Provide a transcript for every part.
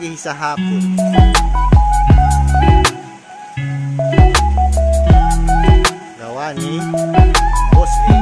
umaga sa hapon. Gawa ni Boss A.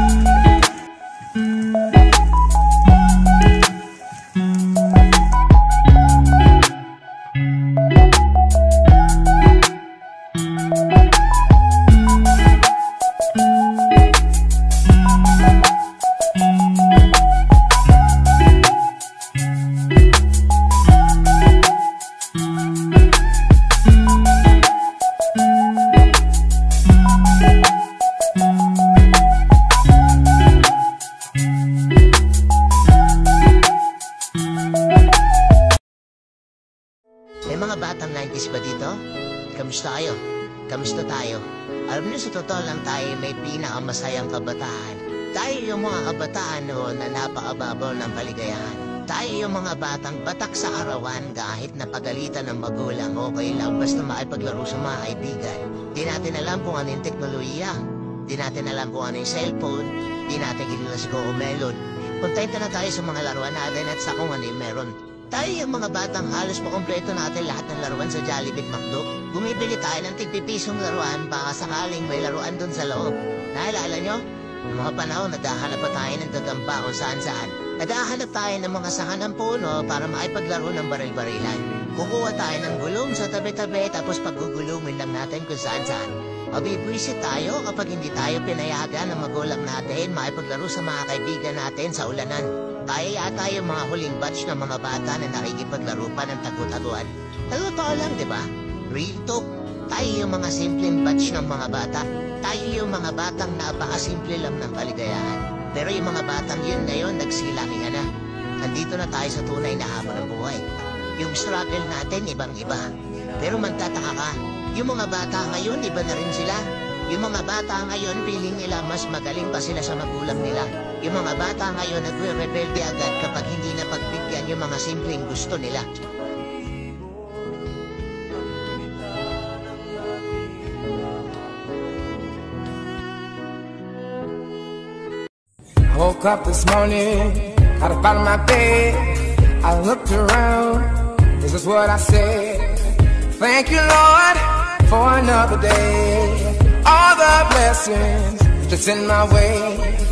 Mga batang 90s ba dito? Kamusta kayo? Kamusta tayo? Alam niyo, sa totoo lang tayo may pinakamasayang kabataan. Tayo yung mga kabataan noon na napakababaw ng kaligayahan. Tayo yung mga batang batak sa arawan kahit napagalitan ng magulang, okay lang basta makipaglaro sa mga kaibigan. Di natin alam kung ano yung teknolohiya. Di natin alam kung ano yung cellphone. Di natin kilala si Coco Melon. Kontento na tayo sa mga laruan natin at sa kung ano yung meron. Tayo yung mga batang halos makompleto natin lahat ng laruan sa Jollibee at McDo. Bumibili tayo ng tig-pipisong laruan baka sakaling may laruan dun sa loob. Naalala nyo? Noong mga panahon, naghahanap pa tayo ng gagamba kung saan-saan. Naghahanap tayo ng mga sahan ng puno para maipaglaro ng baril-barilan. Kukuha tayo ng gulong sa tabi-tabi tapos paggugulungin lang natin kung saan-saan. Mabibwisit tayo kapag hindi tayo pinayagan ng magulang natin maipaglaro sa mga kaibigan natin sa ulanan. Tayo yata yung mga huling batch ng mga bata na nakikipaglaro pa ng tagu-taguan. Totoo lang, di ba? Real talk. Tayo yung mga simpleng batch ng mga bata. Tayo yung mga batang napakasimple lang ng kaligayahan. Pero yung mga batang yun ngayon, nagsilangihan na. Nandito na tayo sa tunay na hamon ng buhay. Yung struggle natin, ibang-iba. Pero magtataka ka, yung mga bata ngayon, iba na rin sila. Yung mga bata ngayon, feeling nila mas magaling pa sila sa magulang nila. Yung mga bata ngayon, nagre-rebelde agad kapag hindi na pagbigyan yung mga simpleng gusto nila. I woke up this morning, got up out of my bed. I looked around, this is what I said. Thank you, Lord, for another day. All the blessings that's in my way.